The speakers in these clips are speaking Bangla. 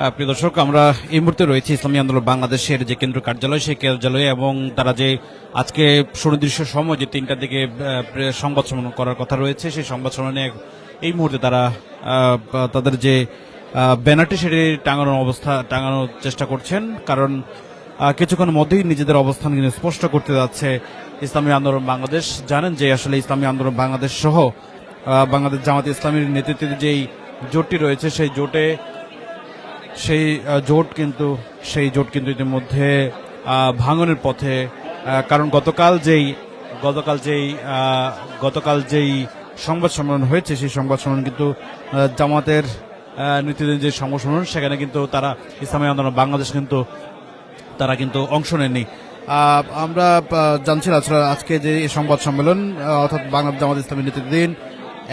প্রিয় দর্শক, আমরা এই মুহূর্তে রয়েছি ইসলামী আন্দোলন বাংলাদেশের যে কেন্দ্র কার্যালয়, সেই কার্যালয়ে, এবং তারা যে আজকে সুনির্দিষ্ট সময় যে 3টার দিকে সংবাদ সম্মেলন করার কথা রয়েছে, সেই সংবাদ সম্মেলনে এই মুহূর্তে তারা তাদের যে ব্যানারটি সেটি টাঙানোর চেষ্টা করছেন, কারণ কিছুক্ষণের মধ্যেই নিজেদের অবস্থান কিন্তু স্পষ্ট করতে যাচ্ছে ইসলামী আন্দোলন বাংলাদেশ। জানেন যে আসলে ইসলামী আন্দোলন বাংলাদেশ সহ বাংলাদেশ জামাত ইসলামীর নেতৃত্বে যেই জোটটি রয়েছে, সেই জোট কিন্তু ইতিমধ্যে ভাঙনের পথে। কারণ গতকাল যেই সংবাদ সম্মেলন হয়েছে, সেই সংবাদ সম্মেলন কিন্তু জামাতের নেতৃত্বে যে সংবাদ সম্মেলন, সেখানে কিন্তু তারা ইসলামী আন্দোলন বাংলাদেশ তারা কিন্তু অংশ নেননি। আমরা জানছিলাম আজকে যে সংবাদ সম্মেলন, অর্থাৎ বাংলাদেশ জামাত ইসলামী নেতৃত্বাধীন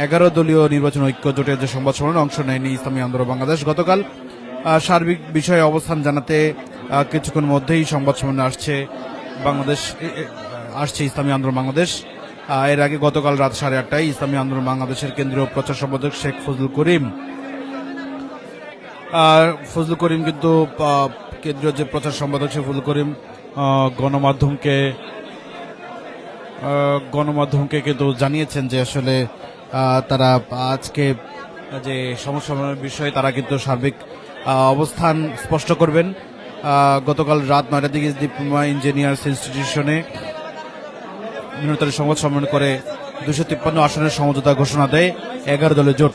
11 দলীয় নির্বাচন ঐক্য জোটের যে সংবাদ সম্মেলনে অংশ নেয়নি ইসলামী আন্দোলন বাংলাদেশ। গতকাল সার্বিক বিষয়ে অবস্থান জানাতে কিছুক্ষণ মধ্যেই সংবাদ সম্মেলনে আসছে ইসলামী আন্দোলন বাংলাদেশ। এর আগে গতকাল রাত 8:30টায় ইসলামী আন্দোলন বাংলাদেশের কেন্দ্রীয় প্রচার সম্পাদক শেখ ফজলুল করিম কিন্তু কেন্দ্রীয় যে প্রচার সম্পাদক শেখ ফজলুল করিম গণমাধ্যমকে কিন্তু জানিয়েছেন যে আসলে তারা আজকে যে সমস্যার বিষয়ে তারা কিন্তু সার্বিক অবস্থান স্পষ্ট করবেন। গতকাল রাত 9টার দিকে ডিপ্লোমা ইঞ্জিনিয়ার্স ইনস্টিটিউশনে মিনিটারি সংবাদ সম্মেলন করে 253 আসনের সমঝোতা ঘোষণা দেয় 11 দলের জোট।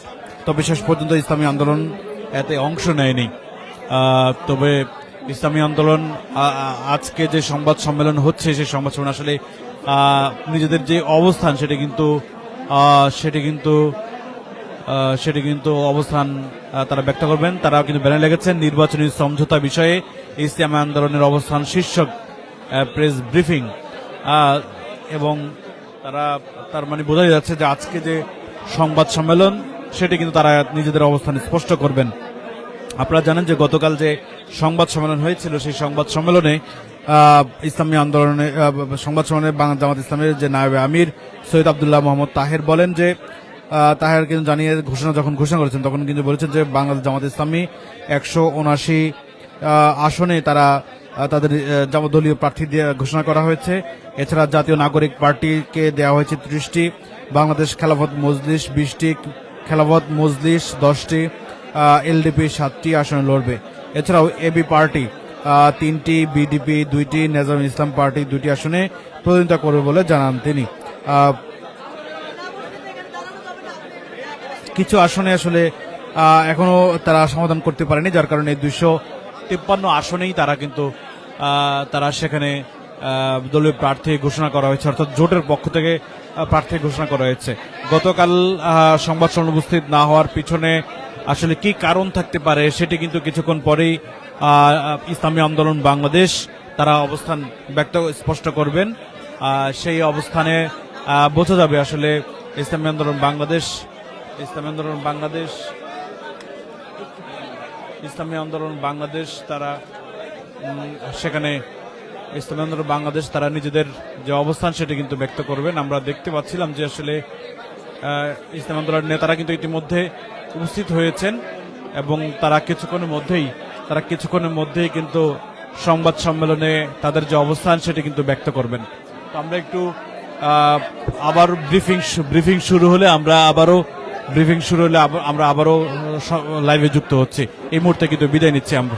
তবে শেষ পর্যন্ত ইসলামী আন্দোলন এতে অংশ নেয়নি। তবে ইসলামী আন্দোলন আজকে যে সংবাদ সম্মেলন হচ্ছে, সেই সংবাদ সম্মেলন আসলে নিজেদের যে অবস্থান সেটি কিন্তু অবস্থান তারা ব্যক্ত করবেন। তারা কিন্তু ব্যানার লেগেছেন নির্বাচনী সমঝোতা বিষয়ে ইসলামী আন্দোলনের অবস্থান শীর্ষক প্রেস ব্রিফিং, এবং তার মানে বোঝা যাচ্ছে যে আজকে যে সংবাদ সম্মেলন, সেটি কিন্তু তারা নিজেদের অবস্থান স্পষ্ট করবেন। আপনারা জানেন যে গতকাল যে সংবাদ সম্মেলন হয়েছিল, সেই সংবাদ সম্মেলনে ইসলামী আন্দোলনের সংবাদ সম্মেলনে বাংলাদেশ জামাত ইসলামের যে নায়েবে আমির সৈয়দ আব্দুল্লাহ মোহাম্মদ তাহের বলেন যে তাহের কিন্তু যখন ঘোষণা করেছেন, তখন কিন্তু বলেছেন যে বাংলাদেশ জামাত ইসলামী 179 আসনে তাদের দলীয় প্রার্থী দিয়ে ঘোষণা করা হয়েছে। এছাড়া জাতীয় নাগরিক পার্টিকে দেওয়া হয়েছে 30টি, বাংলাদেশ খেলাফত মজলিস 20টি, খেলাফত মজলিস 10টি, এলডিপি 7টি আসনে লড়বে। এছাড়াও এবি পার্টি 3টি, বিডিপি 2টি, নেজামুল ইসলাম পার্টি 2টি আসনে প্রতিদ্বন্দ্বিতা করবে বলে জানান তিনি। কিছু আসনে আসলে এখনো তারা সমাধান করতে পারেনি, যার কারণে 253 আসনেই তারা সেখানে দলীয় প্রার্থী ঘোষণা করা হয়েছে, অর্থাৎ জোটের পক্ষ থেকে প্রার্থী ঘোষণা করা হয়েছে। গতকাল সংবাদ সম্মেলনে উপস্থিত না হওয়ার পিছনে আসলে কি কারণ থাকতে পারে, সেটি কিন্তু কিছুক্ষণ পরেই ইসলামী আন্দোলন বাংলাদেশ তারা অবস্থান স্পষ্ট করবেন। সেই অবস্থানে বোঝা যাবে আসলে ইসলামী আন্দোলন বাংলাদেশ তারা সেখানে ইসলামী আন্দোলন বাংলাদেশ তারা নিজেদের যে অবস্থান সেটি কিন্তু ব্যক্ত করবেন। আমরা দেখতে পাচ্ছিলাম যে আসলে ইসলামী আন্দোলনের নেতারা কিন্তু ইতিমধ্যে উপস্থিত হয়েছেন, এবং তারা কিছুক্ষণের মধ্যেই কিন্তু সংবাদ সম্মেলনে তাদের যে অবস্থান সেটি কিন্তু ব্যক্ত করবেন। তো আমরা একটু আবার ব্রিফিং শুরু হলে আমরা আবারও লাইভে যুক্ত হচ্ছি। এই মুহূর্তে কিন্তু বিদায় নিচ্ছি আমরা।